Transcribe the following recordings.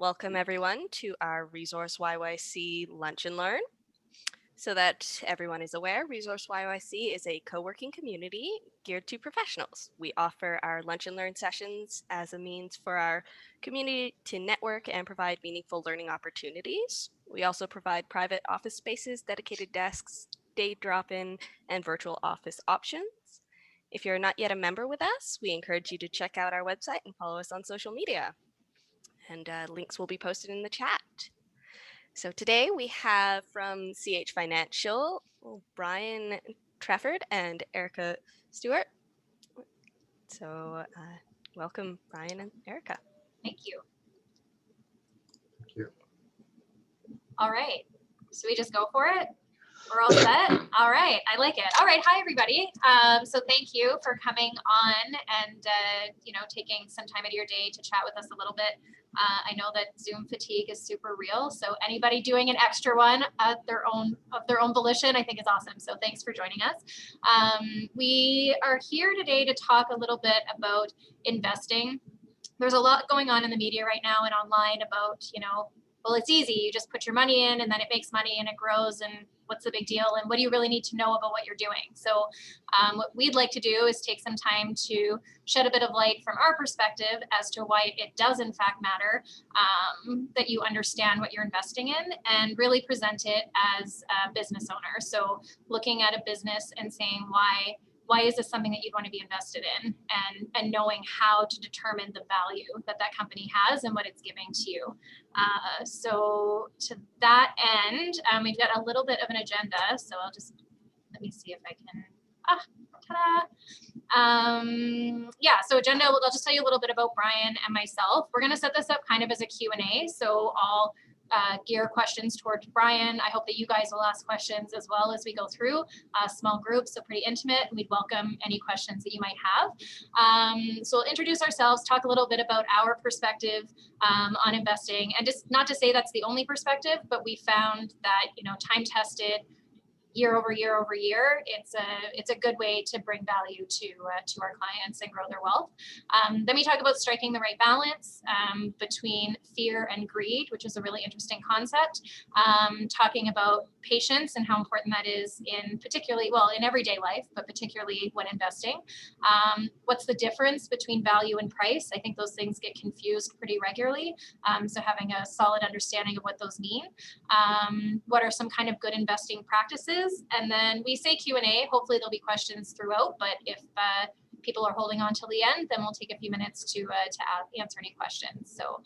Welcome everyone to our Resource YYC Lunch and Learn. So that everyone is aware, Resource YYC is a co-working community geared to professionals. We offer our lunch and learn sessions as a means for our community to network and provide meaningful learning opportunities. We also provide private office spaces, dedicated desks, day drop-in, and virtual office options. If you're not yet a member with us, we encourage you to check out our website and follow us on social media. And links will be posted in the chat. So today we have from CH Financial, Brian Trafford and Erica Stewart. So welcome, Brian and Erica. Thank you. Thank you. All right. So we just go for it? We're all set? All right. I like it. All right. Hi, everybody. So thank you for coming on and, taking some time out of your day to chat with us a little bit. I know that Zoom fatigue is super real. So anybody doing an extra one of their own volition, I think is awesome. So thanks for joining us. We are here today to talk a little bit about investing. There's a lot going on in the media right now and online about, well, it's easy. You just put your money in and then it makes money and it grows, and what's the big deal? And what do you really need to know about what you're doing? So what we'd like to do is take some time to shed a bit of light from our perspective as to why it does in fact matter that you understand what you're investing in, and really present it as a business owner. So looking at a business and saying why is this something that you'd want to be invested in, and knowing how to determine the value that that company has and what it's giving to you. So to that end, we've got a little bit of an agenda. So let me see if I can, ta-da. So agenda, I'll just tell you a little bit about Brian and myself. We're going to set this up kind of as a Q&A. So I'll gear questions towards Brian. I hope that you guys will ask questions as well as we go through. Small groups, so pretty intimate, and we'd welcome any questions that you might have. So we'll introduce ourselves, talk a little bit about our perspective on investing, and just not to say that's the only perspective, but we found that, time tested, year over year over year, it's a good way to bring value to our clients and grow their wealth. Then we talk about striking the right balance between fear and greed, which is a really interesting concept. Talking about patience and how important that is in everyday life, but particularly when investing. What's the difference between value and price? I think those things get confused pretty regularly. So having a solid understanding of what those mean. What are some kind of good investing practices? And then we say Q&A. Hopefully there'll be questions throughout, but if people are holding on till the end, then we'll take a few minutes to answer any questions. So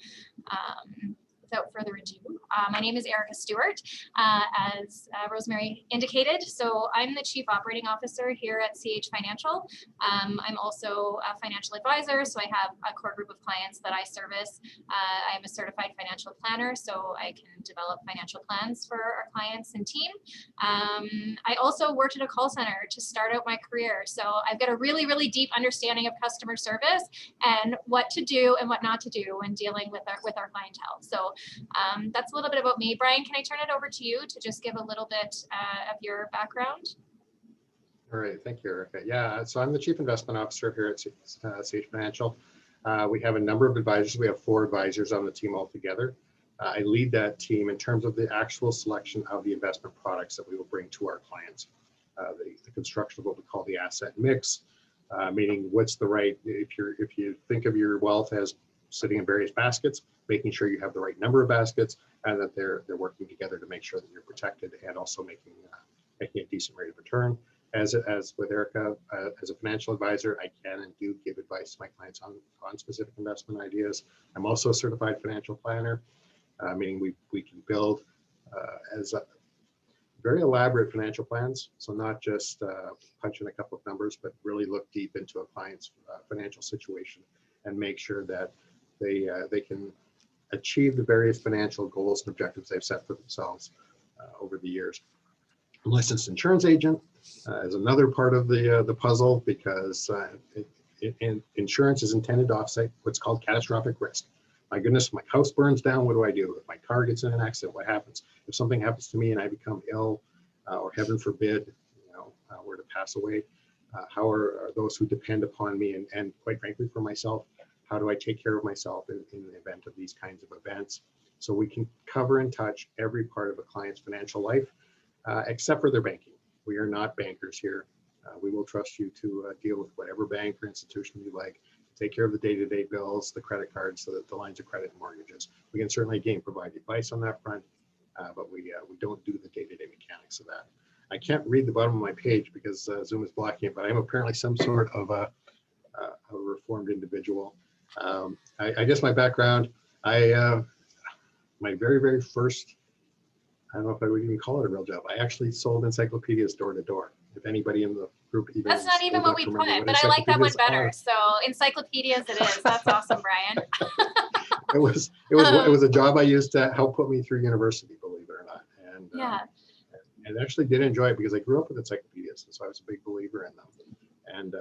without further ado, my name is Erica Stewart, as Rosemary indicated. So I'm the Chief Operating Officer here at CH Financial. I'm also a financial advisor, so I have a core group of clients that I service. I'm a certified financial planner, so I can develop financial plans for our clients and team. I also worked at a call center to start out my career, so I've got a really, really deep understanding of customer service and what to do and what not to do when dealing with our clientele. So that's a little bit about me. Brian, can I turn it over to you to just give a little bit of your background? All right, thank you, Erica. Yeah, so I'm the Chief Investment Officer here at CH Financial. We have a number of advisors. We have 4 advisors on the team altogether. I lead that team in terms of the actual selection of the investment products that we will bring to our clients. The construction of what we call the asset mix, meaning what's the right, if you think of your wealth as sitting in various baskets, making sure you have the right number of baskets and that they're working together to make sure that you're protected and also making a decent rate of return. As with Erica, as a financial advisor, I can and do give advice to my clients on specific investment ideas. I'm also a certified financial planner, meaning we can build as very elaborate financial plans. So not just punch in a couple of numbers, but really look deep into a client's financial situation and make sure that they can achieve the various financial goals and objectives they've set for themselves over the years. I'm a licensed insurance agent is another part of the puzzle, because insurance is intended to offset what's called catastrophic risk. My goodness, my house burns down, what do I do? If my car gets in an accident, what happens? If something happens to me and I become ill, or heaven forbid, were to pass away, how are those who depend upon me and quite frankly for myself, How do I take care of myself in the event of these kinds of events? So we can cover and touch every part of a client's financial life, except for their banking. We are not bankers here. We will trust you to deal with whatever bank or institution you like. Take care of the day-to-day bills, the credit cards, the lines of credit and mortgages. We can certainly, again, provide advice on that front, but we don't do the day-to-day mechanics of that. I can't read the bottom of my page because Zoom is blocking it, but I'm apparently some sort of a reformed individual. I guess my background, my very first, I don't know if I would even call it a real job. I actually sold encyclopedias door to door. If anybody in the group even That's not even what we put, but I like that one better. So encyclopedias it is. That's awesome, Brian. It was a job I used to help put me through university, believe it or not. And yeah. And actually did enjoy it because I grew up with encyclopedias, and so I was a big believer in them. And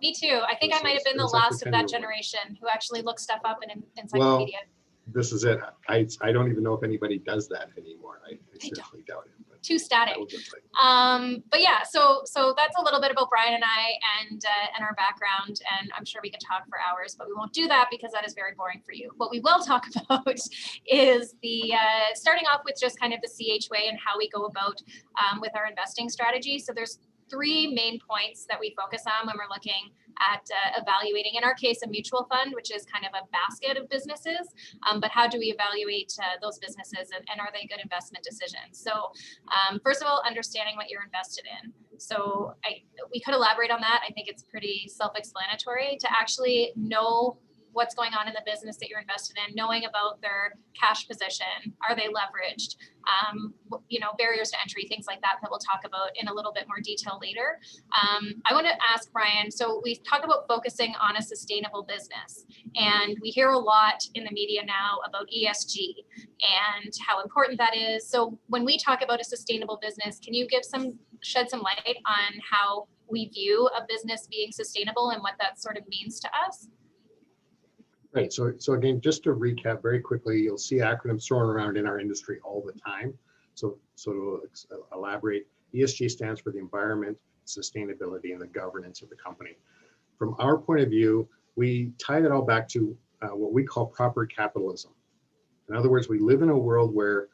me too. I think I might have been the last of that generation who actually looked stuff up in an encyclopedia. Well, this is it. I don't even know if anybody does that anymore. I seriously doubt it. But too static. But yeah, so that's a little bit about Brian and I and our background, and I'm sure we could talk for hours, but we won't do that because that is very boring for you. What we will talk about is the starting off with just kind of the CH way and how we go about with our investing strategy. So there's 3 main points that we focus on when we're looking at evaluating, in our case, a mutual fund, which is kind of a basket of businesses. But how do we evaluate those businesses, and are they good investment decisions? So first of all, understanding what you're invested in. So we could elaborate on that. I think it's pretty self-explanatory to actually know what's going on in the business that you're invested in, knowing about their cash position, are they leveraged, barriers to entry, things like that we'll talk about in a little bit more detail later. I want to ask Brian, so we talk about focusing on a sustainable business, and we hear a lot in the media now about ESG and how important that is. So when we talk about a sustainable business, can you shed some light on how we view a business being sustainable and what that sort of means to us? Right. So again, just to recap very quickly, you'll see acronyms thrown around in our industry all the time. So to elaborate, ESG stands for the environment, sustainability, and the governance of the company. From our point of view, we tie that all back to what we call proper capitalism. In other words, we live in a world where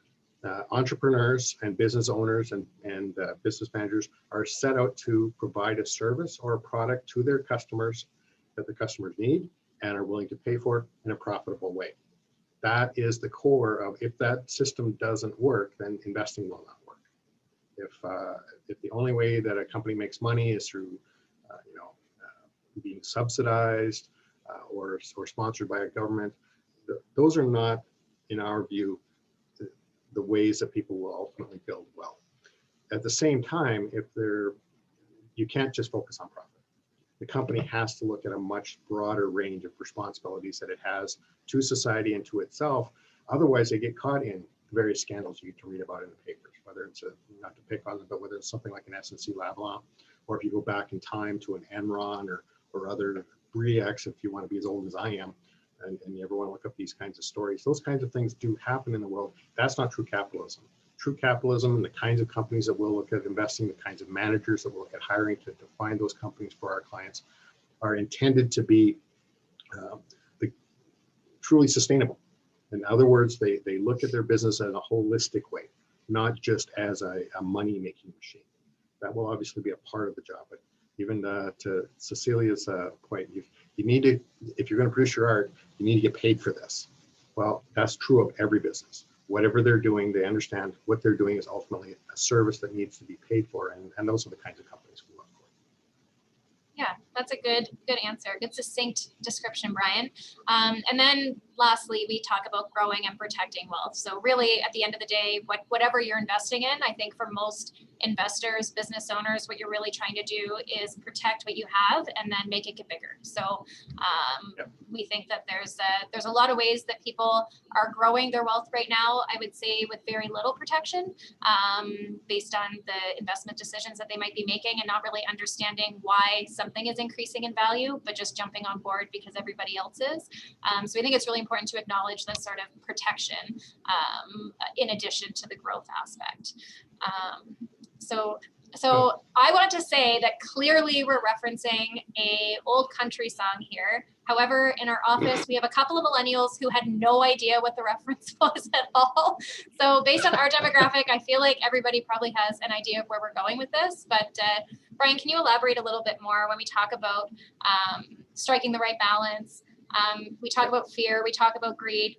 entrepreneurs and business owners and business managers are set out to provide a service or a product to their customers that the customers need and are willing to pay for in a profitable way. That is the core of, if that system doesn't work, then investing will not work. If the only way that a company makes money is through being subsidized or sponsored by a government, those are not, in our view, the ways that people will ultimately build wealth. At the same time, you can't just focus on profit. The company has to look at a much broader range of responsibilities that it has to society and to itself. Otherwise, they get caught in various scandals you get to read about in the papers, whether it's not to pick on them, but whether it's something like an SNC-Lavalin, or if you go back in time to an Enron or other Bre-X, if you want to be as old as I am, and you ever want to look up these kinds of stories. Those kinds of things do happen in the world. That's not true capitalism. True capitalism and the kinds of companies that we'll look at investing, the kinds of managers that we'll look at hiring to find those companies for our clients are intended to be truly sustainable. In other words, they look at their business in a holistic way, not just as a money-making machine. That will obviously be a part of the job, but even to Cecilia's point, you need to, if you're going to produce your art, you need to get paid for this. Well, that's true of every business. Whatever they're doing, they understand what they're doing is ultimately a service that needs to be paid for, and those are the kinds of companies we look for. Yeah, that's a good answer. Good succinct description, Brian. And then lastly, we talk about growing and protecting wealth. So really, at the end of the day, whatever you're investing in, I think for most investors, business owners, what you're really trying to do is protect what you have and then make it get bigger. So we think that there's a lot of ways that people are growing their wealth right now, I would say with very little protection, based on the investment decisions that they might be making and not really understanding why something is increasing in value, but just jumping on board because everybody else is. So I think it's really important to acknowledge this sort of protection in addition to the growth aspect. So I want to say that clearly we're referencing a old country song here. However, in our office, we have a couple of millennials who had no idea what the reference was at all. So based on our demographic, I feel like everybody probably has an idea of where we're going with this. But Brian, can you elaborate a little bit more when we talk about striking the right balance? We talk about fear, we talk about greed.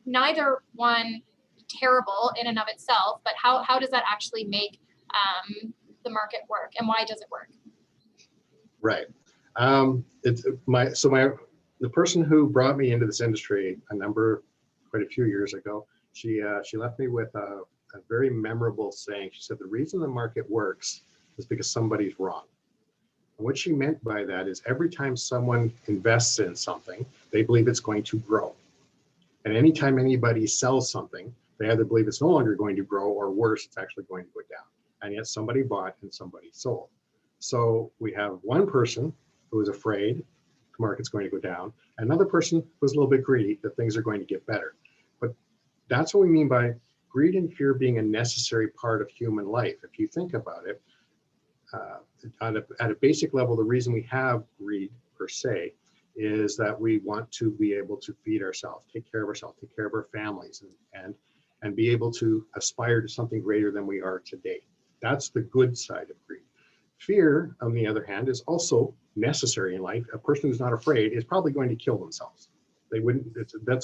Neither one terrible in and of itself, but how does that actually make the market work, and why does it work? Right. The person who brought me into this industry quite a few years ago, she left me with a very memorable saying. She said, the reason the market works is because somebody's wrong. And what she meant by that is every time someone invests in something, they believe it's going to grow. And anytime anybody sells something, they either believe it's no longer going to grow, or worse, it's actually going to go down. And yet somebody bought and somebody sold. So we have one person who is afraid the market's going to go down, another person who's a little bit greedy that things are going to get better. But that's what we mean by greed and fear being a necessary part of human life. If you think about it, at a basic level, the reason we have greed per se is that we want to be able to feed ourselves, take care of ourselves, take care of our families, and be able to aspire to something greater than we are today. That's the good side of greed. Fear, on the other hand, is also necessary in life. A person who's not afraid is probably going to kill themselves. They wouldn't. I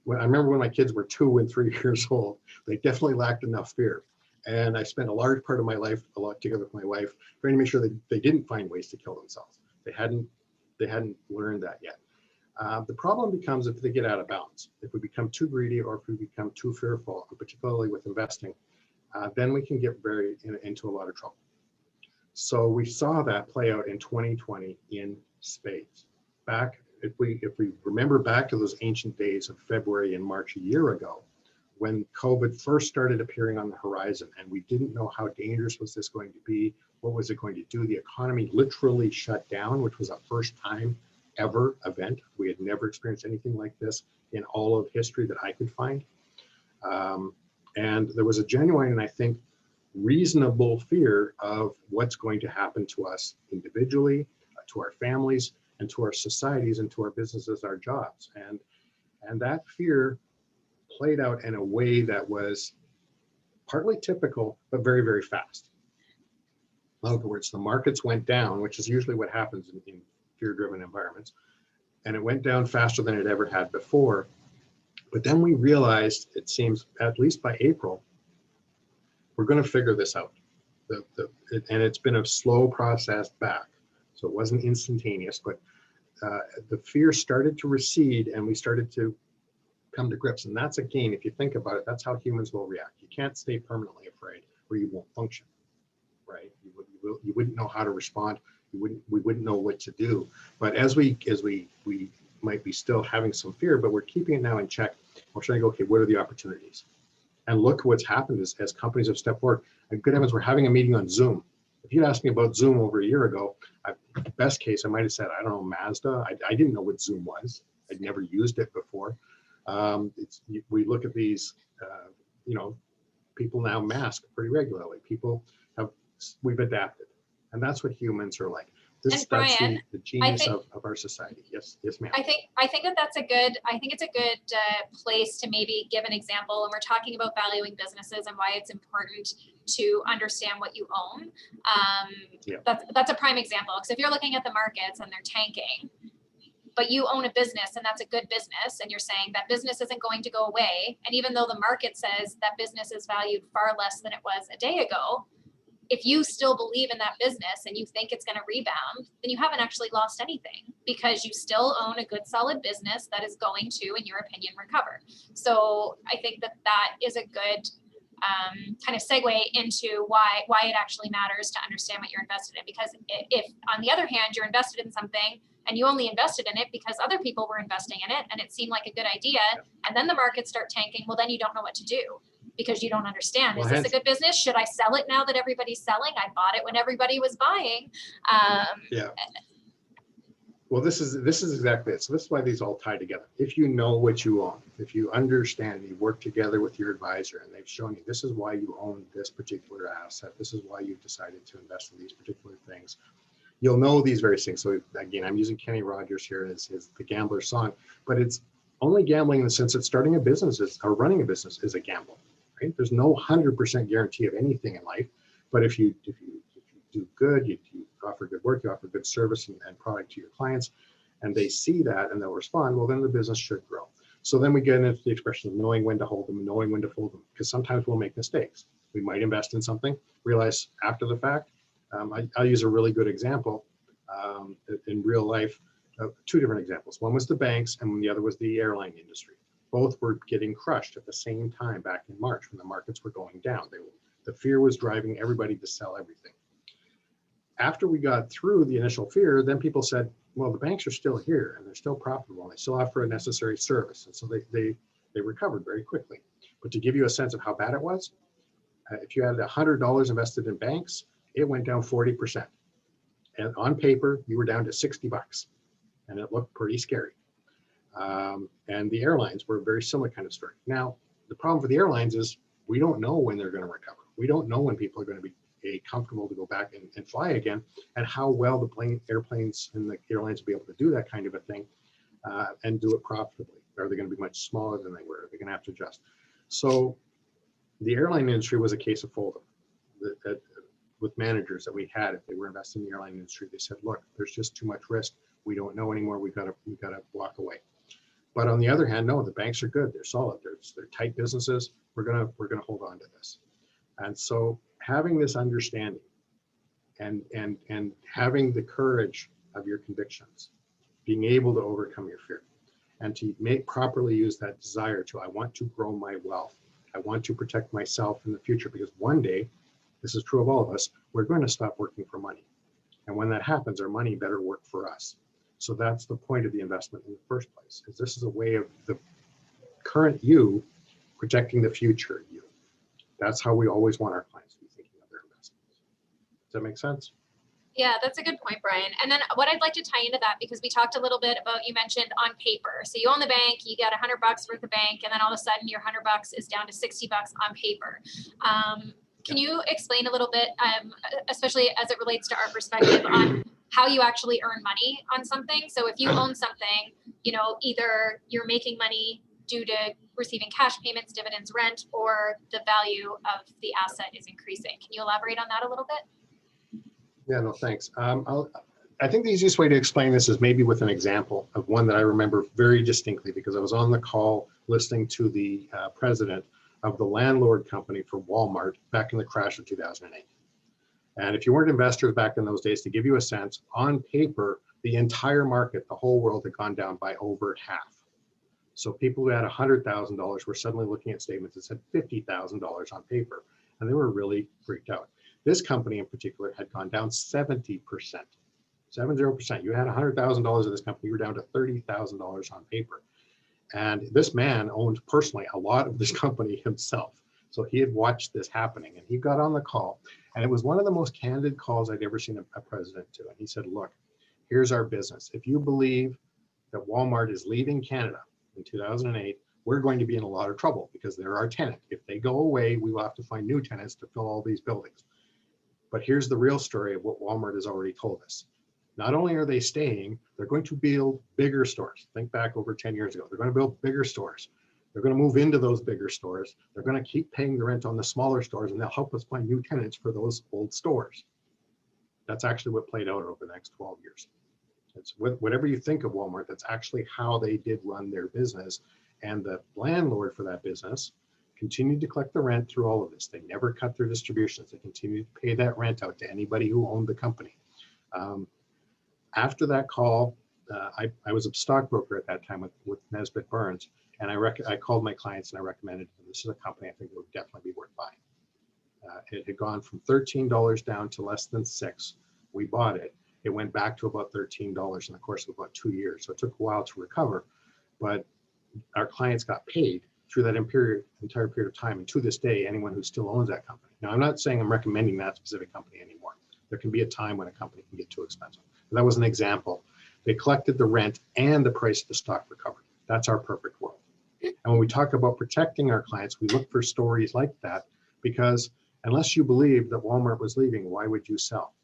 remember when my kids were 2 and 3 years old, they definitely lacked enough fear. And I spent a large part of my life, a lot together with my wife, trying to make sure that they didn't find ways to kill themselves. They hadn't learned that yet. The problem becomes if they get out of balance. If we become too greedy, or if we become too fearful, and particularly with investing, then we can get into a lot of trouble. So we saw that play out in 2020 in spades. If we remember back to those ancient days of February and March a year ago, when COVID first started appearing on the horizon, and we didn't know how dangerous was this going to be, what was it going to do? The economy literally shut down, which was a first time ever event. We had never experienced anything like this in all of history that I could find. And there was a genuine, and I think, reasonable fear of what's going to happen to us individually, to our families, and to our societies, and to our businesses, our jobs. And that fear played out in a way that was partly typical, but very, very fast. In other words, the markets went down, which is usually what happens in fear-driven environments, and it went down faster than it ever had before. But then we realized, it seems, at least by April, we're going to figure this out. And it's been a slow process back. So it wasn't instantaneous, but the fear started to recede, and we started to come to grips. And that's, again, if you think about it, that's how humans will react. You can't stay permanently afraid, or you won't function, right? You wouldn't know how to respond. We wouldn't know what to do. But as we might be still having some fear, but we're keeping it now in check. We're trying to go, okay, what are the opportunities? And look what's happened as companies have stepped forward. And good heavens, we're having a meeting on Zoom. If you'd asked me about Zoom over a year ago, best case, I might have said, I don't know, Mazda. I didn't know what Zoom was. I'd never used it before. We look at these, people now mask pretty regularly. We've adapted. And that's what humans are like. And Brian, that's the genius of our society. Yes, ma'am. I think it's a good place to maybe give an example when we're talking about valuing businesses and why it's important to understand what you own. That's a prime example, because if you're looking at the markets and they're tanking, but you own a business and that's a good business, and you're saying that business isn't going to go away, and even though the market says that business is valued far less than it was a day ago, if you still believe in that business and you think it's going to rebound, then you haven't actually lost anything, because you still own a good, solid business that is going to, in your opinion, recover. So I think that is a good kind of segue into why it actually matters to understand what you're invested in. Because if, on the other hand, you're invested in something and you only invested in it because other people were investing in it and it seemed like a good idea, and then the markets start tanking, well, then you don't know what to do, because you don't understand. Is this a good business? Should I sell it now that everybody's selling? I bought it when everybody was buying. Well, this is exactly it. So this is why these all tie together. If you know what you own, if you understand, you work together with your advisor, and they've shown you this is why you own this particular asset, this is why you've decided to invest in these particular things, you'll know these various things. So again, I'm using Kenny Rogers here as the gambler song, but it's only gambling in the sense that starting a business or running a business is a gamble, right? There's no 100% guarantee of anything in life, but if you do good, you offer good work, you offer good service and product to your clients, and they see that and they'll respond, well, then the business should grow. So then we get into the expression of knowing when to hold them, knowing when to fold them, because sometimes we'll make mistakes. We might invest in something, realize after the fact. I'll use a really good example in real life, two different examples. One was the banks and the other was the airline industry. Both were getting crushed at the same time back in March when the markets were going down. The fear was driving everybody to sell everything. After we got through the initial fear, then people said, well, the banks are still here and they're still profitable and they still offer a necessary service. And so they recovered very quickly. But to give you a sense of how bad it was, if you had $100 invested in banks, it went down 40%. And on paper, you were down to 60 bucks. And it looked pretty scary. And the airlines were a very similar kind of story. Now, the problem for the airlines is we don't know when they're going to recover. We don't know when people are going to be comfortable to go back and fly again, and how well the airplanes and the airlines will be able to do that kind of a thing and do it profitably. Are they going to be much smaller than they were? Are they going to have to adjust? So the airline industry was a case of fold-up. With managers that we had, if they were investing in the airline industry, they said, look, there's just too much risk. We don't know anymore. We've got to walk away. But on the other hand, no, the banks are good. They're solid. They're tight businesses. We're gonna hold on to this. And so having this understanding and having the courage of your convictions, being able to overcome your fear, and to properly use that desire to, I want to grow my wealth. I want to protect myself in the future, because one day, this is true of all of us, we're going to stop working for money. And when that happens, our money better work for us. So that's the point of the investment in the first place, is this is a way of the current you protecting the future you. That's how we always want our clients to be thinking of their investments. Does that make sense? Yeah, that's a good point, Brian. And then what I'd like to tie into that, because we talked a little bit about, you mentioned on paper. So you own the bank, you got $100 worth of bank, and then all of a sudden your $100 is down to $60 on paper. Can you explain a little bit, especially as it relates to our perspective on how you actually earn money on something? So if you own something, either you're making money due to receiving cash payments, dividends, rent, or the value of the asset is increasing. Can you elaborate on that a little bit? Yeah, no, thanks. I think the easiest way to explain this is maybe with an example of one that I remember very distinctly, because I was on the call listening to the president of the landlord company for Walmart back in the crash of 2008. And if you weren't investors back in those days, to give you a sense, on paper, the entire market, the whole world had gone down by over half. So people who had $100,000 were suddenly looking at statements that said $50,000 on paper, and they were really freaked out. This company in particular had gone down 70%, 70%. You had $100,000 of this company, you were down to $30,000 on paper. And this man owned personally a lot of this company himself. So he had watched this happening, and he got on the call, and it was one of the most candid calls I'd ever seen a president do. And he said, look, here's our business. If you believe that Walmart is leaving Canada in 2008, we're going to be in a lot of trouble, because they're our tenant. If they go away, we will have to find new tenants to fill all these buildings. But here's the real story of what Walmart has already told us. Not only are they staying, they're going to build bigger stores. Think back over 10 years ago. They're going to build bigger stores. They're going to move into those bigger stores. They're going to keep paying the rent on the smaller stores, and they'll help us find new tenants for those old stores. That's actually what played out over the next 12 years. It's whatever you think of Walmart, that's actually how they did run their business. And the landlord for that business continued to collect the rent through all of this. They never cut their distributions. They continued to pay that rent out to anybody who owned the company. After that call, I was a stockbroker at that time with Nesbitt Burns, and I called my clients and I recommended them. This is a company I think would definitely be worth buying. It had gone from $13 down to less than $6. We bought it. It went back to about $13 in the course of about 2 years. So it took a while to recover, but our clients got paid through that entire period of time. And to this day, anyone who still owns that company. Now, I'm not saying I'm recommending that specific company anymore. There can be a time when a company can get too expensive. But that was an example. They collected the rent and the price of the stock recovered. That's our perfect world. And when we talk about protecting our clients, we look for stories like that, because unless you believe that Walmart was leaving, why would you sell?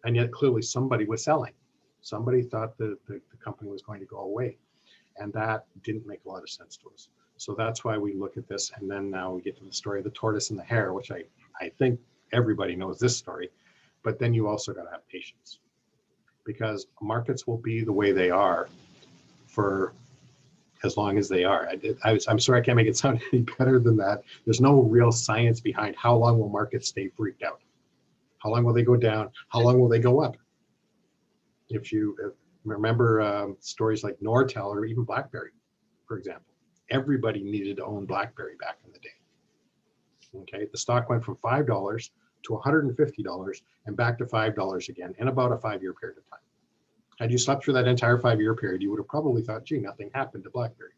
And yet clearly somebody was selling. Somebody thought that the company was going to go away. And that didn't make a lot of sense to us. So that's why we look at this. And then now we get to the story of the tortoise and the hare, which I think everybody knows this story. But then you also got to have patience, because markets will be the way they are for as long as they are. I'm sorry, I can't make it sound any better than that. There's no real science behind how long will markets stay freaked out. How long will they go down? How long will they go up? If you remember stories like Nortel or even BlackBerry, for example, everybody needed to own BlackBerry back in the day. Okay, the stock went from $5 to $150 and back to $5 again in about a 5-year period of time. Had you slept through that entire 5-year period, you would have probably thought, gee, nothing happened to BlackBerry.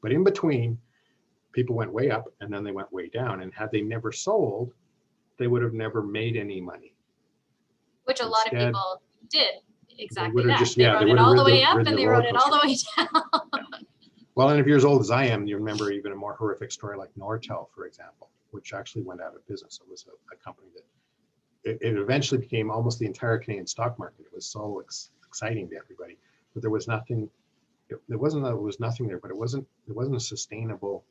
But in between, people went way up and then they went way down. And had they never sold, they would have never made any money. Which a lot of people did exactly they that. Just, they yeah, rode they it all the way ridden up and they rode it all the way down. Well, and if you're as old as I am, you remember even a more horrific story like Nortel, for example, which actually went out of business. It was a company that it eventually became almost the entire Canadian stock market. It was so exciting to everybody, but there was nothing. It wasn't that it was nothing there, but it wasn't a sustainable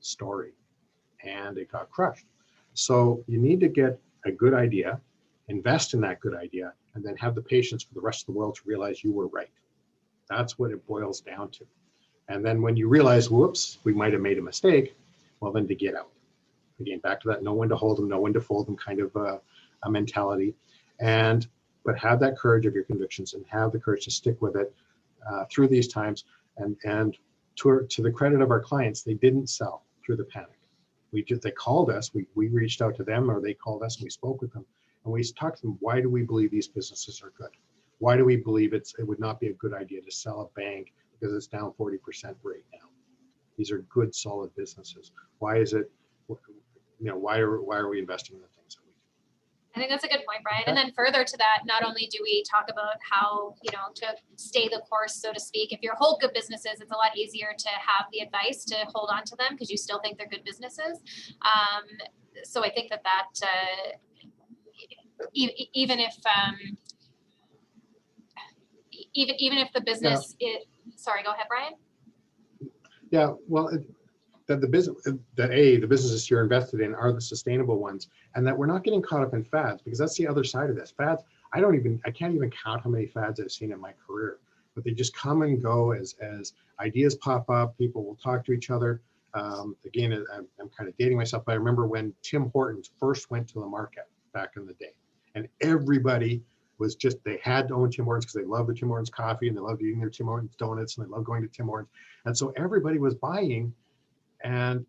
story, and it got crushed. So you need to get a good idea, invest in that good idea, and then have the patience for the rest of the world to realize you were right. That's what it boils down to. And then when you realize, whoops, we might have made a mistake, well, then to get out. Again, back to that, know when to hold them, know when to fold them kind of a mentality. But have that courage of your convictions and have the courage to stick with it through these times. And to the credit of our clients, they didn't sell through the panic. They called us, we reached out to them, or they called us and we spoke with them. And we talked to them, why do we believe these businesses are good? Why do we believe it would not be a good idea to sell a bank because it's down 40% right now? These are good, solid businesses. Why is it, why are we investing in the things that we do? I think that's a good point, Brian. And then further to that, not only do we talk about how, to stay the course, so to speak. If you're hold good businesses, it's a lot easier to have the advice to hold on to them because you still think they're good businesses. So I think that even if even if the business sorry, go ahead, Brian. Yeah, well, that the businesses you're invested in are the sustainable ones, and that we're not getting caught up in fads, because that's the other side of this. Fads, I can't even count how many fads I've seen in my career, but they just come and go as ideas pop up. People will talk to each other. Again, I'm kind of dating myself, but I remember when Tim Hortons first went to the market back in the day, and everybody was they had to own Tim Hortons because they love the Tim Hortons coffee and they loved eating their Tim Hortons donuts and they love going to Tim Hortons. And so everybody was buying, and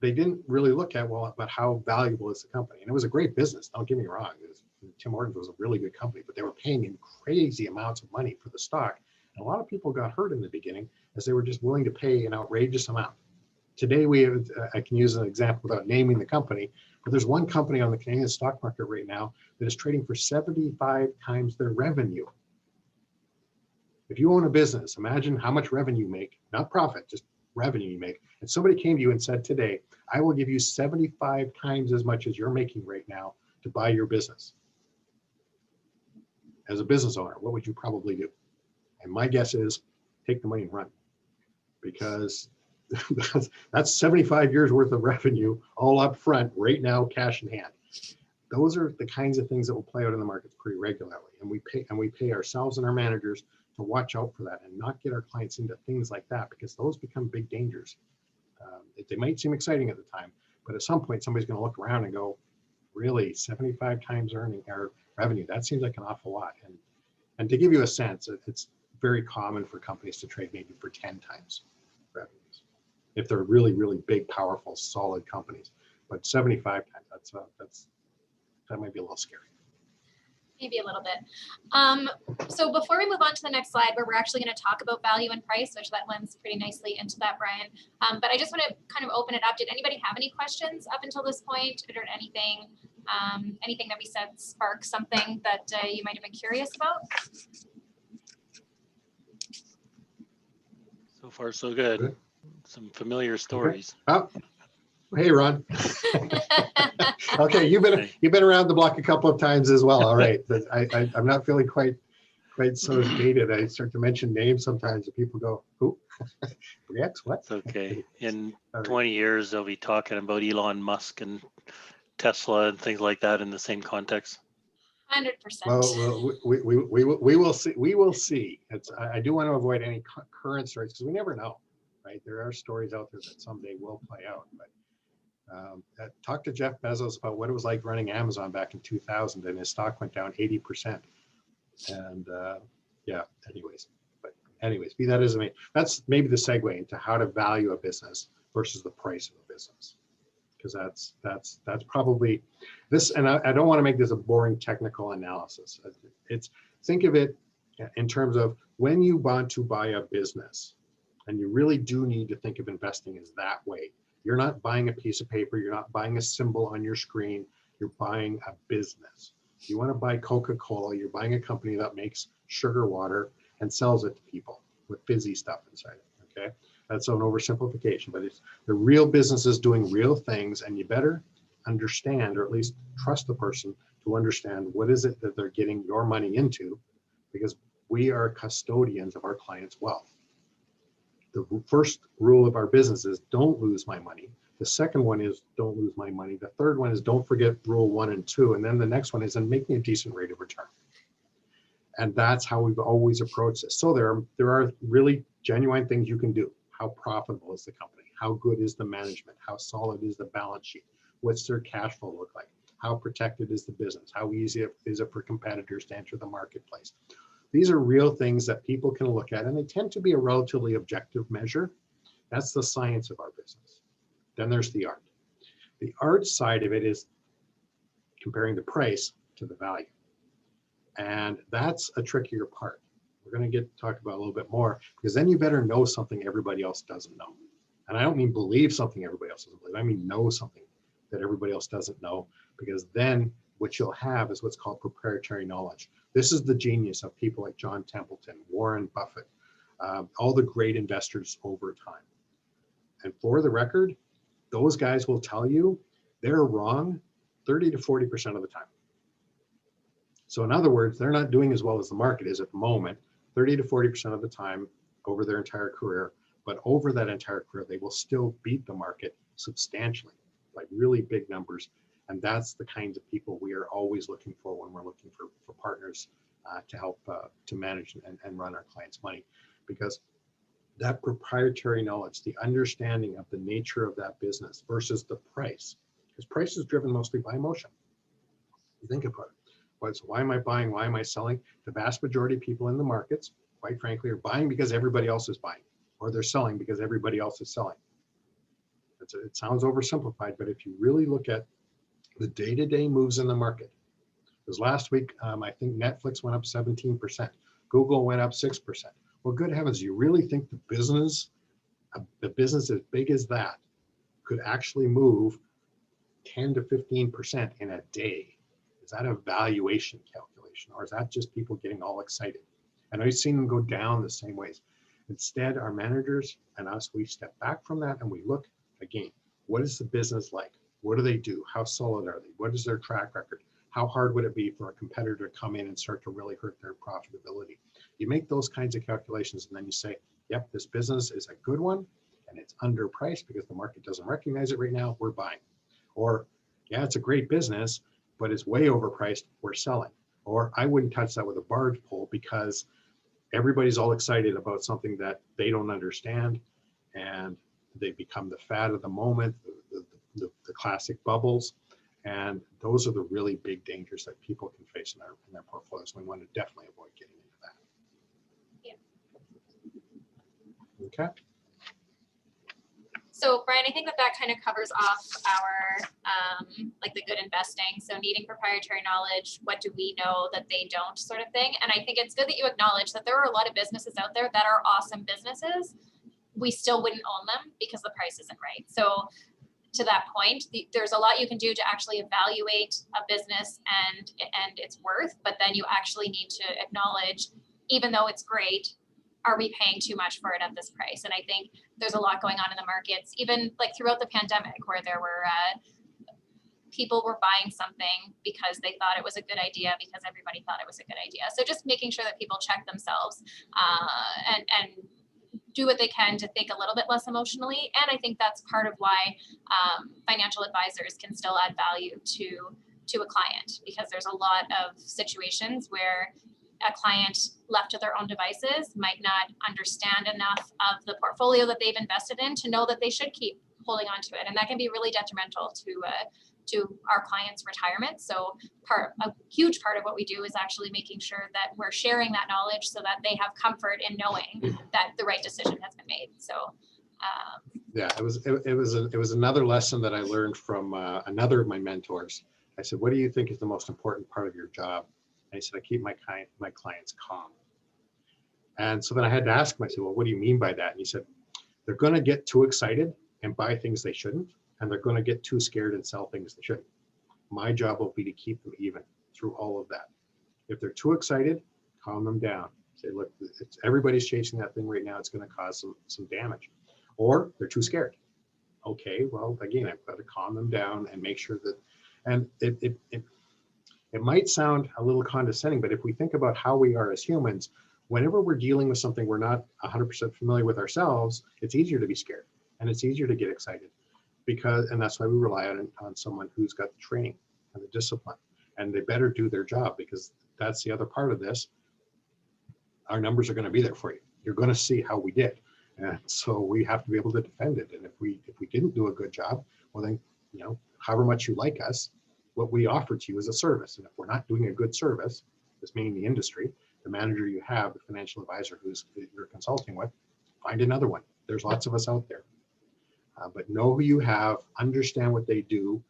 they didn't really look at, about how valuable is the company. And it was a great business, don't get me wrong. Tim Hortons was a really good company, but they were paying in crazy amounts of money for the stock. And a lot of people got hurt in the beginning as they were just willing to pay an outrageous amount. Today, I can use an example without naming the company, but there's one company on the Canadian stock market right now that is trading for 75 times their revenue. If you own a business, imagine how much revenue you make, not profit, just revenue you make. And somebody came to you and said today, I will give you 75 times as much as you're making right now to buy your business. As a business owner, what would you probably do? And my guess is take the money and run, because that's 75 years worth of revenue all up front right now, cash in hand. Those are the kinds of things that will play out in the markets pretty regularly. And we pay ourselves and our managers to watch out for that and not get our clients into things like that, because those become big dangers. They might seem exciting at the time, but at some point somebody's going to look around and go, really, 75 times earning or revenue, that seems like an awful lot. And to give you a sense, it's very common for companies to trade maybe for 10 times revenues if they're really, really big, powerful, solid companies. But 75 times, that might be a little scary. Maybe a little bit. So before we move on to the next slide, where we're actually going to talk about value and price, which that lends pretty nicely into that, Brian. But I just want to kind of open it up. Did anybody have any questions up until this point, or anything that we said spark something that you might have been curious about? So far, so good. Some familiar stories. Okay. Hey, Ron. Okay, you've been around the block a couple of times as well. All right, but I'm not feeling quite so dated. I start to mention names sometimes, and people go, "Who? Rex? What?" It's okay. In All right. 20 years, they'll be talking about Elon Musk and Tesla and things like that in the same context. 100%. Well, we will see. We will see. I do want to avoid any current stories because we never know, right? There are stories out there that someday will play out. But talk to Jeff Bezos about what it was like running Amazon back in 2000, and his stock went down 80%. And yeah, anyways, be that as it may, that's maybe the segue into how to value a business versus the price of a business. Because that's probably this, and I don't want to make this a boring technical analysis. Think of it in terms of when you want to buy a business, and you really do need to think of investing as that way. You're not buying a piece of paper, you're not buying a symbol on your screen, you're buying a business. If you want to buy Coca-Cola, you're buying a company that makes sugar water and sells it to people with fizzy stuff inside it, okay? That's an oversimplification, but it's the real businesses doing real things, and you better understand, or at least trust the person to understand what is it that they're getting your money into, because we are custodians of our clients' wealth. The first rule of our business is don't lose my money. The second one is don't lose my money. The third one is don't forget rule 1 and 2. And then the next one is and make me a decent rate of return. And that's how we've always approached this. So there are really genuine things you can do. How profitable is the company? How good is the management? How solid is the balance sheet? What's their cash flow look like? How protected is the business? How easy is it for competitors to enter the marketplace? These are real things that people can look at, and they tend to be a relatively objective measure. That's the science of our business. Then there's the art. The art side of it is comparing the price to the value. And that's a trickier part. We're going to talk about a little bit more, because then you better know something everybody else doesn't know. And I don't mean believe something everybody else doesn't believe. I mean know something that everybody else doesn't know, because then what you'll have is what's called proprietary knowledge. This is the genius of people like John Templeton, Warren Buffett, all the great investors over time. And for the record, those guys will tell you they're wrong 30 to 40% of the time. So in other words, they're not doing as well as the market is at the moment, 30 to 40% of the time over their entire career. But over that entire career, they will still beat the market substantially, like really big numbers. And that's the kinds of people we are always looking for when we're looking for partners to help to manage and run our clients' money. Because that proprietary knowledge, the understanding of the nature of that business versus the price, because price is driven mostly by emotion. You think about it. So why am I buying? Why am I selling? The vast majority of people in the markets, quite frankly, are buying because everybody else is buying, or they're selling because everybody else is selling. It sounds oversimplified, but if you really look at the day-to-day moves in the market, because last week, I think Netflix went up 17%, Google went up 6%. Well, good heavens, you really think the business as big as that could actually move 10 to 15% in a day? Is that a valuation calculation, or is that just people getting all excited? And I've seen them go down the same ways. Instead, our managers and us, we step back from that and we look again, what is the business like? What do they do? How solid are they? What is their track record? How hard would it be for a competitor to come in and start to really hurt their profitability? You make those kinds of calculations, and then you say, yep, this business is a good one and it's underpriced because the market doesn't recognize it right now, we're buying. Or, yeah, it's a great business, but it's way overpriced, we're selling. Or I wouldn't touch that with a barge pole because everybody's all excited about something that they don't understand, and they become the fad of the moment, the classic bubbles. And those are the really big dangers that people can face in their portfolios. We want to definitely avoid getting into that. Yeah. Okay. So Brian, I think that kind of covers off our like the good investing. So needing proprietary knowledge, what do we know that they don't, sort of thing. And I think it's good that you acknowledge that there are a lot of businesses out there that are awesome businesses. We still wouldn't own them because the price isn't right. So to that point, there's a lot you can do to actually evaluate a business and its worth, but then you actually need to acknowledge, even though it's great, are we paying too much for it at this price? And I think there's a lot going on in the markets, even like throughout the pandemic, where there were people were buying something because they thought it was a good idea, because everybody thought it was a good idea. So just making sure that people check themselves and do what they can to think a little bit less emotionally. And I think that's part of why financial advisors can still add value to a client, because there's a lot of situations where a client left to their own devices might not understand enough of the portfolio that they've invested in to know that they should keep holding on to it. And that can be really detrimental to our clients' retirement. So a huge part of what we do is actually making sure that we're sharing that knowledge so that they have comfort in knowing that the right decision has been made. So yeah, it was another lesson that I learned from another of my mentors. I said, what do you think is the most important part of your job? And he said, I keep my clients calm. And so then I had to ask him, I said, well, what do you mean by that? And he said, they're going to get too excited and buy things they shouldn't, and they're going to get too scared and sell things they shouldn't. My job will be to keep them even through all of that. If they're too excited, calm them down. Say, look, everybody's chasing that thing right now. It's going to cause some damage. Or they're too scared. Okay, well, again, I've got to calm them down and make sure that, and it might sound a little condescending, but if we think about how we are as humans, whenever we're dealing with something we're not 100% familiar with ourselves, it's easier to be scared and it's easier to get excited, and that's why we rely on someone who's got the training and the discipline, and they better do their job, because that's the other part of this. Our numbers are going to be there for you. You're going to see how we did. And so we have to be able to defend it. And if we didn't do a good job, well then, however much you like us, what we offer to you is a service. And if we're not doing a good service, this meaning the industry, the manager you have, the financial advisor who you're consulting with, find another one. There's lots of us out there. But know who you have, understand what they do,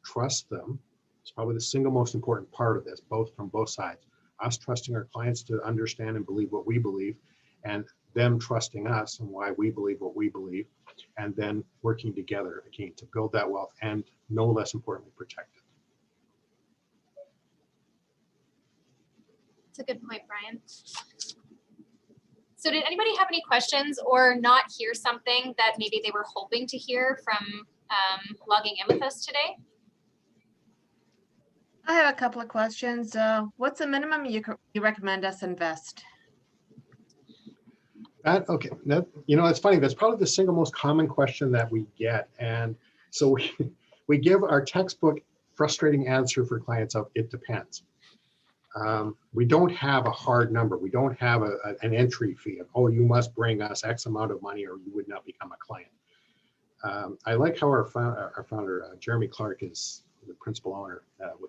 trust them. It's probably the single most important part of this, from both sides. Us trusting our clients to understand and believe what we believe, and them trusting us and why we believe what we believe, and then working together again to build that wealth, and no less importantly, protect it. that's a good point, Brian. So did anybody have any questions or not hear something that maybe they were hoping to hear from logging in with us today? I have a couple of questions. What's the minimum you recommend us invest? Okay, it's funny. That's probably the single most common question that we get, and so we give our textbook frustrating answer for clients of it depends. We don't have a hard number. We don't have an entry fee of, oh, you must bring us X amount of money or you would not become a client. I like how our founder, Jeremy Clark, is the principal owner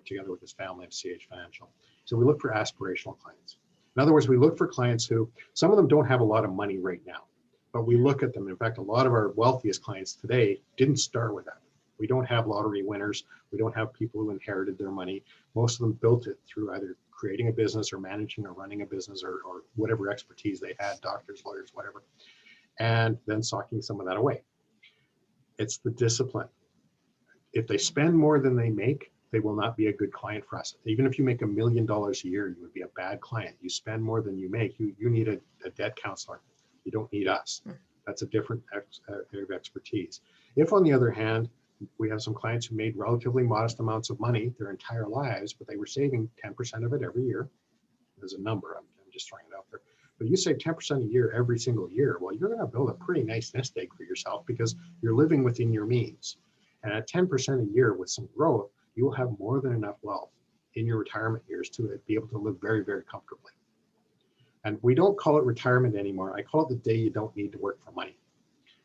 together with his family of CH Financial. So we look for aspirational clients. In other words, we look for clients who, some of them don't have a lot of money right now, but we look at them. In fact, a lot of our wealthiest clients today didn't start with that. We don't have lottery winners. We don't have people who inherited their money. Most of them built it through either creating a business or managing or running a business or whatever expertise they had, doctors, lawyers, whatever, and then socking some of that away. It's the discipline. If they spend more than they make, they will not be a good client for us. Even if you make $1 million a year, you would be a bad client. You spend more than you make, you need a debt counselor. You don't need us. That's a different area of expertise. If, on the other hand, we have some clients who made relatively modest amounts of money their entire lives, but they were saving 10% of it every year. There's a number, I'm just throwing it out there. But you save 10% a year every single year, well, you're going to build a pretty nice nest egg for yourself because you're living within your means. And at 10% a year with some growth, you will have more than enough wealth in your retirement years to be able to live very, very comfortably. And we don't call it retirement anymore. I call it the day you don't need to work for money,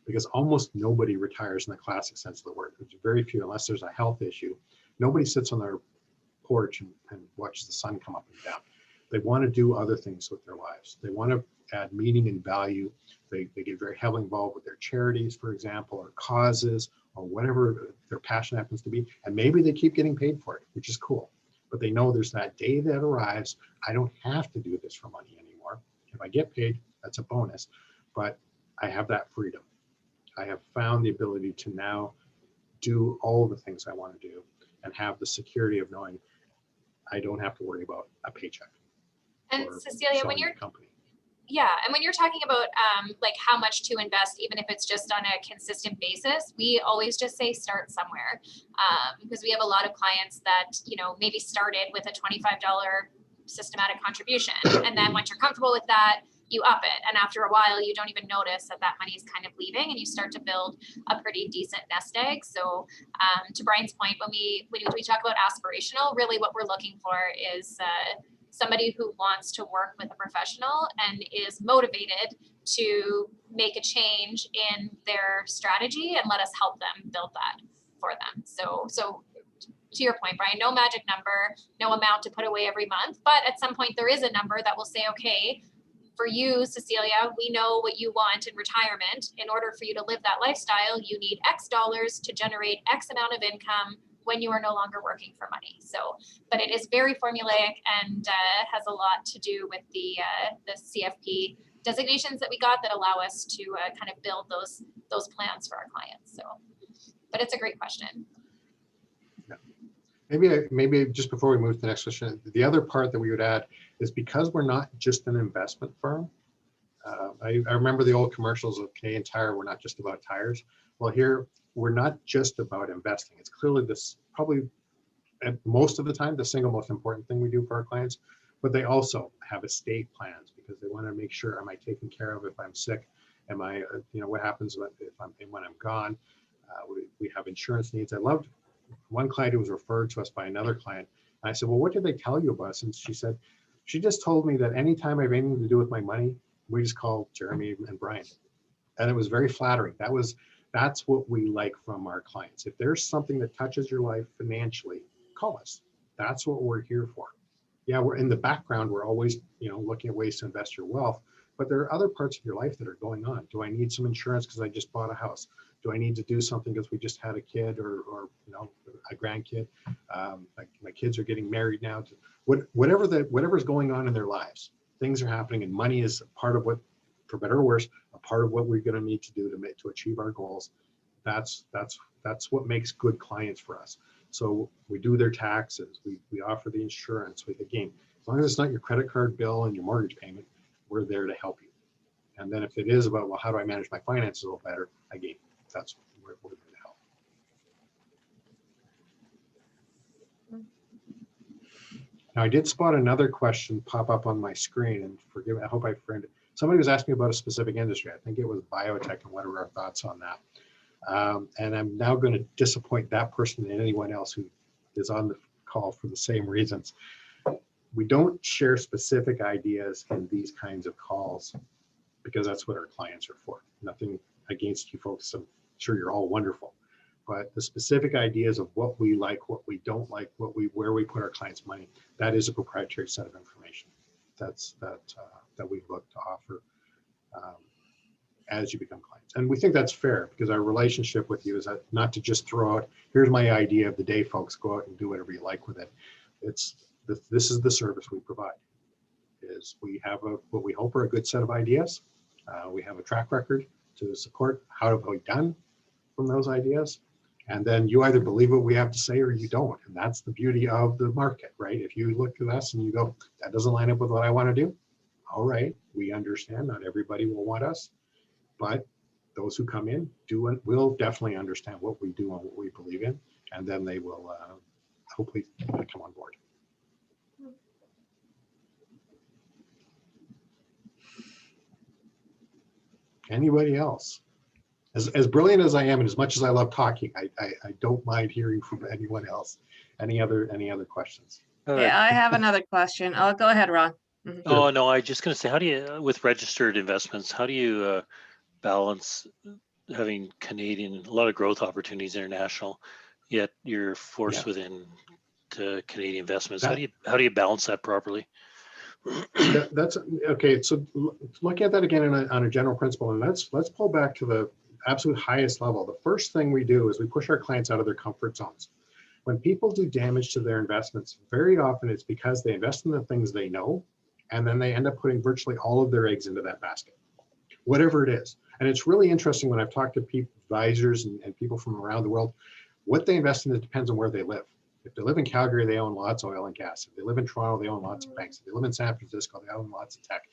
because almost nobody retires in the classic sense of the word. There's very few, unless there's a health issue. Nobody sits on their porch and watches the sun come up and down. They want to do other things with their lives. They want to add meaning and value. They get very heavily involved with their charities, for example, or causes, or whatever their passion happens to be. And maybe they keep getting paid for it, which is cool. But they know there's that day that arrives. I don't have to do this for money anymore. If I get paid, that's a bonus. But I have that freedom. I have found the ability to now do all the things I want to do and have the security of knowing I don't have to worry about a paycheck. And Cecilia, when you're company. Yeah, and when you're talking about like how much to invest, even if it's just on a consistent basis, we always just say start somewhere, because we have a lot of clients that, you know, maybe started with a $25 systematic contribution, and then once you're comfortable with that, you up it, and after a while, you don't even notice that that money is kind of leaving, and you start to build a pretty decent nest egg. So, to Brian's point, when we talk about aspirational, really what we're looking for is somebody who wants to work with a professional and is motivated to make a change in their strategy and let us help them build that for them. So to your point, Brian, no magic number, no amount to put away every month, but at some point there is a number that will say, okay, for you, Cecilia, we know what you want in retirement. In order for you to live that lifestyle, you need X dollars to generate X amount of income when you are no longer working for money. So, but it is very formulaic and has a lot to do with the CFP designations that we got that allow us to kind of build those plans for our clients. So, but it's a great question. Maybe just before we move to the next question, the other part that we would add is because we're not just an investment firm. I remember the old commercials of Canadian Tire, we're not just about tires. Well, here, we're not just about investing. It's clearly this, probably most of the time, the single most important thing we do for our clients, but they also have estate plans because they want to make sure, am I taken care of if I'm sick? Am I, you know, what happens when I'm gone? We have insurance needs. I loved one client who was referred to us by another client. And I said, well, what did they tell you about us? And she said, she just told me that anytime I have anything to do with my money, we just call Jeremy and Brian. And it was very flattering. That's what we like from our clients. If there's something that touches your life financially, call us. That's what we're here for. Yeah, we're in the background. We're always, you know, looking at ways to invest your wealth, but there are other parts of your life that are going on. Do I need some insurance because I just bought a house? Do I need to do something because we just had a kid or you know, a grandkid? My kids are getting married now. Whatever's going on in their lives, things are happening, and money is part of what, for better or worse, a part of what we're going to need to do to achieve our goals. That's what makes good clients for us. So we do their taxes, we offer the insurance. Again, as long as it's not your credit card bill and your mortgage payment, we're there to help you. And then if it is about, well, how do I manage my finances a little better? Again, that's where we're there to help. Now I did spot another question pop up on my screen, and forgive me, I hope I framed it. Somebody was asking about a specific industry. I think it was biotech, and what are our thoughts on that? And I'm now going to disappoint that person and anyone else who is on the call for the same reasons. We don't share specific ideas in these kinds of calls because that's what our clients are for. Nothing against you folks. I'm sure you're all wonderful, but the specific ideas of what we like, what we don't like, where we put our clients' money, that is a proprietary set of information. That we look to offer as you become clients. And we think that's fair because our relationship with you is not to just throw out, here's my idea of the day, folks, go out and do whatever you like with it. This is the service we provide. Is we have what we hope are a good set of ideas. We have a track record to support how have we done from those ideas. And then you either believe what we have to say or you don't. And that's the beauty of the market, right? If you look at us and you go, that doesn't line up with what I want to do. All right, we understand not everybody will want us, but those who come in will definitely understand what we do and what we believe in. And then they will hopefully come on board. Anybody else? As brilliant as I am, and as much as I love talking, I don't mind hearing from anyone else. Any other questions? Yeah, I have another question. Oh, go ahead, Ron. Mhm. Oh, no, I was just going to say, how do you, with registered investments, how do you balance having Canadian, a lot of growth opportunities international, yet you're forced within to Canadian investments? How do you balance that properly? That's okay. So looking at that again on a general principle, and let's pull back to the absolute highest level. The first thing we do is we push our clients out of their comfort zones. When people do damage to their investments, very often it's because they invest in the things they know, and then they end up putting virtually all of their eggs into that basket, whatever it is. And it's really interesting when I've talked to people, advisors and people from around the world, what they invest in, it depends on where they live. If they live in Calgary, they own lots of oil and gas. If they live in Toronto, they own lots of banks. If they live in San Francisco, they own lots of tech.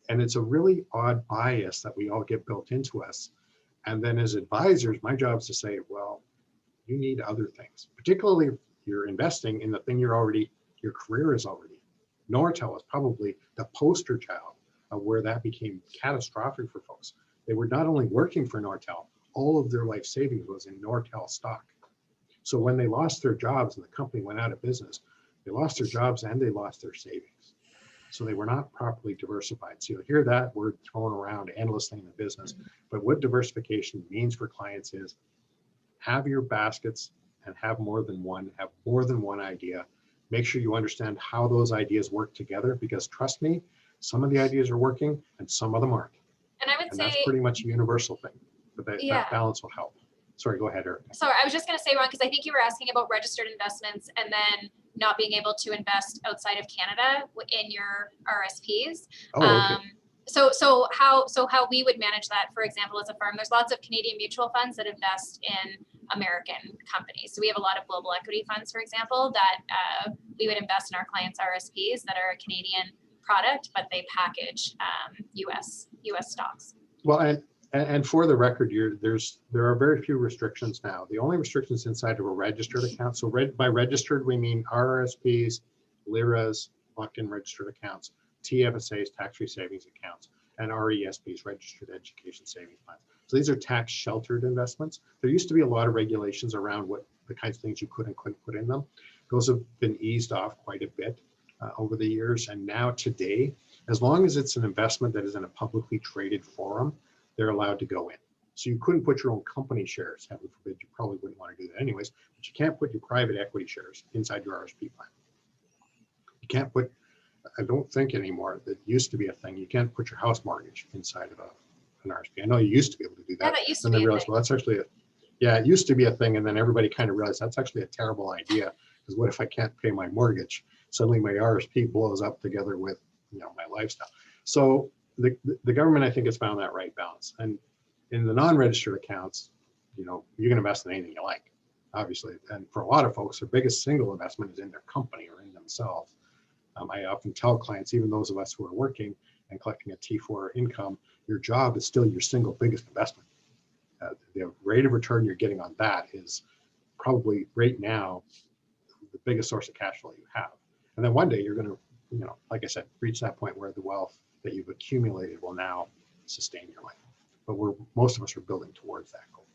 And it's a really odd bias that we all get built into us. And then as advisors, my job is to say, well, you need other things, particularly if you're investing in the thing your career is already. Nortel is probably the poster child of where that became catastrophic for folks. They were not only working for Nortel, all of their life savings was in Nortel stock. So when they lost their jobs and the company went out of business, they lost their jobs and they lost their savings. So they were not properly diversified. So you'll hear that word thrown around endlessly in the business. But what diversification means for clients is have your baskets and have more than one idea. Make sure you understand how those ideas work together, because trust me, some of the ideas are working and some of them aren't. And I would And say, that's pretty much a universal thing, but that balance will help. Sorry, go ahead, Eric. Sorry, I was just going to say, Ron, because I think you were asking about registered investments and then not being able to invest outside of Canada in your RSPs. Oh, okay. So how we would manage that, for example, as a firm, there's lots of Canadian mutual funds that invest in American companies. So we have a lot of global equity funds, for example, that we would invest in our clients' RSPs that are a Canadian product, but they package US stocks. Well, and for the record, there are very few restrictions now. The only restrictions inside of a registered account. So by registered, we mean RRSPs, LIRAs, locked-in registered accounts, TFSAs, tax-free savings accounts, and RESPs, registered education savings plans. So these are tax-sheltered investments. There used to be a lot of regulations around what the kinds of things you could and couldn't put in them. Those have been eased off quite a bit over the years. And now today, as long as it's an investment that is in a publicly traded forum, they're allowed to go in. So you couldn't put your own company shares, heaven forbid, you probably wouldn't want to do that anyways, but you can't put your private equity shares inside your RSP plan. You can't put, I don't think anymore, that used to be a thing, you can't put your house mortgage inside of an RSP. I know you used to be able to do that. Yeah, that used to then be they a realized, thing. well, that's actually it used to be a thing, and then everybody kind of realized that's actually a terrible idea, because what if I can't pay my mortgage? Suddenly my RSP blows up together with my lifestyle. So the government, I think, has found that right balance. And in the non-registered accounts, you can invest in anything you like, obviously. And for a lot of folks, their biggest single investment is in their company or in themselves. I often tell clients, even those of us who are working and collecting a T4 income, your job is still your single biggest investment. The rate of return you're getting on that is probably right now the biggest source of cash flow you have. And then one day you're going to, like I said, reach that point where the wealth that you've accumulated will now sustain your life. But most of us are building towards that goal.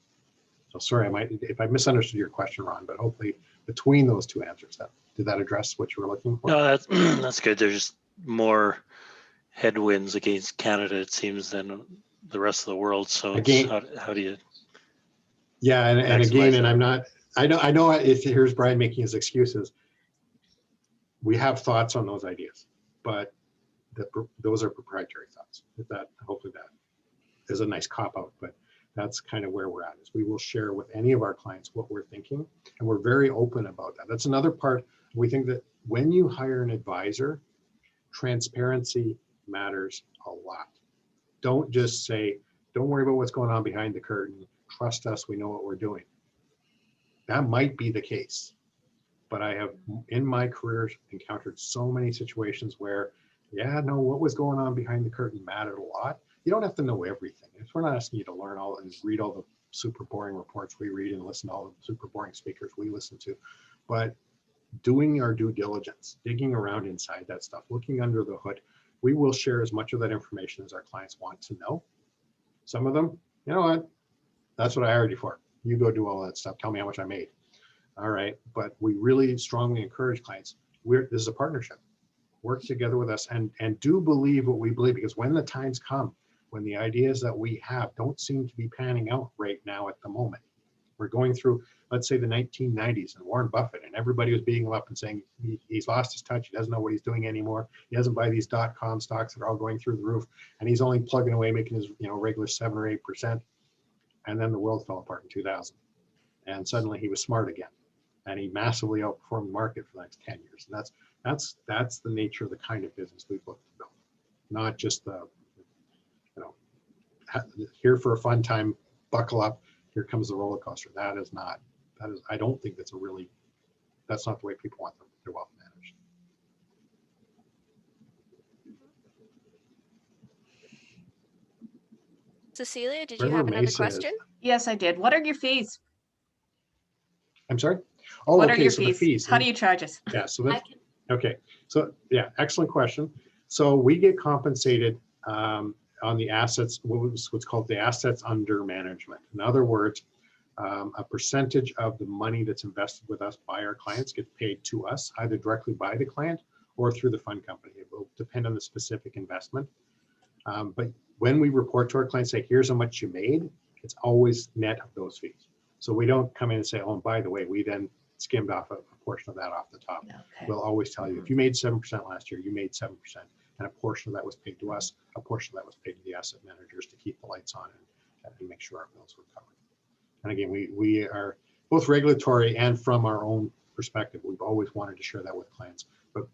So sorry, if I misunderstood your question, Ron, but hopefully between those two answers, did that address what you were looking for? No, that's good. There's just more headwinds against Canada, it seems, than the rest of the world. So Again, how do you? Yeah, and again, and that? I'm not. I know. Here's Brian making his excuses. We have thoughts on those ideas, but those are proprietary thoughts. Hopefully that is a nice cop out, but that's kind of where we're at. Is we will share with any of our clients what we're thinking, and we're very open about that. That's another part. We think that when you hire an advisor, transparency matters a lot. Don't just say, don't worry about what's going on behind the curtain. Trust us, we know what we're doing. That might be the case, but I have in my career encountered so many situations where, what was going on behind the curtain mattered a lot. You don't have to know everything. We're not asking you to learn all and read all the super boring reports we read and listen to all the super boring speakers we listen to, but doing our due diligence, digging around inside that stuff, looking under the hood. We will share as much of that information as our clients want to know. Some of them, you know what, that's what I hired you for. You go do all that stuff. Tell me how much I made. All right. But we really strongly encourage clients. This is a partnership. Work together with us and do believe what we believe, because when the times come, when the ideas that we have don't seem to be panning out right now at the moment, we're going through, let's say, the 1990s and Warren Buffett, and everybody was beating him up and saying he's lost his touch. He doesn't know what he's doing anymore. He doesn't buy these .com stocks that are all going through the roof, and he's only plugging away, making his regular 7 or 8%. And then the world fell apart in 2000, and suddenly he was smart again, and he massively outperformed the market for the next 10 years. And that's the nature of the kind of business we've looked to build, not just the here for a fun time, buckle up, here comes the roller coaster. I don't think that's not the way people want their wealth managed. Cecilia, did Right you where have another Mesa is. question? Yes, I did. What are your fees? I'm sorry? Oh, What are okay, your so the fees? fees. How do you charge us? Yeah, so I that's, can, okay. So yeah, excellent question. So we get compensated on the assets, what's called the assets under management. In other words, a percentage of the money that's invested with us by our clients gets paid to us, either directly by the client or through the fund company. It will depend on the specific investment. But when we report to our clients, say, here's how much you made, it's always net of those fees. So we don't come in and say, oh, and by the way, we then skimmed off a portion of that off the top. Okay. We'll always tell you, if you made 7% last year, you made 7%. And a portion of that was paid to us, a portion of that was paid to the asset managers to keep the lights on and make sure our bills were covered. And again, we are both regulatory and from our own perspective, we've always wanted to share that with clients. But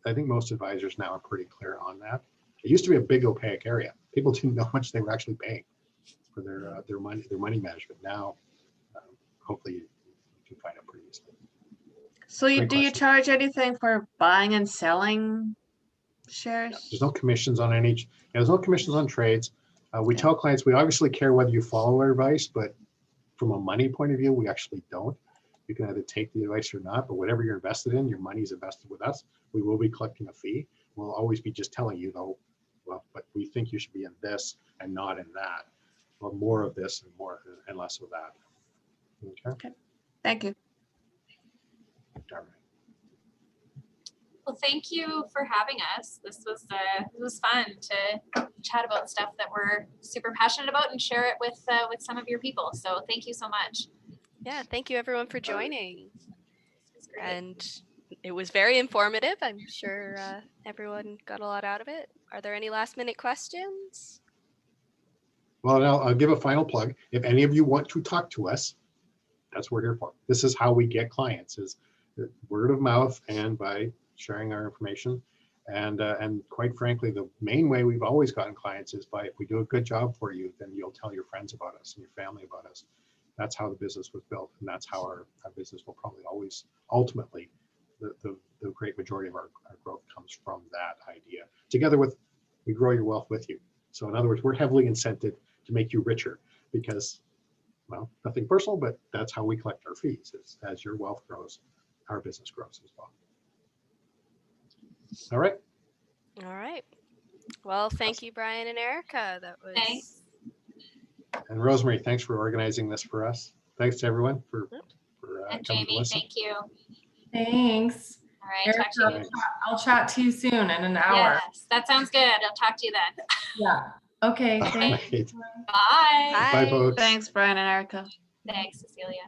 I think most advisors now are pretty clear on that. It used to be a big opaque area. People didn't know how much they were actually paying for their money management. Now, hopefully, you can find out pretty easily. So Great do you question. charge anything for buying and selling Yeah, shares? there's no commissions on any. Yeah, there's no commissions on trades. We Okay. tell clients we obviously care whether you follow our advice, but from a money point of view, we actually don't. You can either take the advice or not, but whatever you're invested in, your money is invested with us. We will be collecting a fee. We'll always be just telling you though, well, but we think you should be in this and not in that, or more of this and more and less of that. Okay. Thank you. All right. well, thank you for having us. This was fun to chat about stuff that we're super passionate about and share it with some of your people. So thank you so much. Yeah, thank you everyone for joining. This was great. And it was very informative. I'm sure everyone got a lot out of it. Are there any last minute questions? Well, now I'll give a final plug. If any of you want to talk to us, that's what we're here for. This is how we get clients, is word of mouth and by sharing our information. And quite frankly, the main way we've always gotten clients is by, if we do a good job for you, then you'll tell your friends about us and your family about us. That's how the business was built. And that's how our business will probably always, ultimately, the great majority of our growth comes from that idea. Together with, we grow your wealth with you. So in other words, we're heavily incented to make you richer because, well, nothing personal, but that's how we collect our fees. Is as your wealth grows, our business grows as well. All right. All right. Well, thank you, Brian and Erica. That was Thanks. And Rosemary, thanks for organizing this for us. Thanks to everyone for And coming to Jamie, listen. thank you. All Thanks. right, talk to you. Erica, I'll chat to you soon in an hour. Yes, that sounds good. I'll talk to you then. Yeah. Okay. All Thanks. right. Bye. Bye. Bye, folks. Thanks, Brian and Erica. Thanks, Cecilia.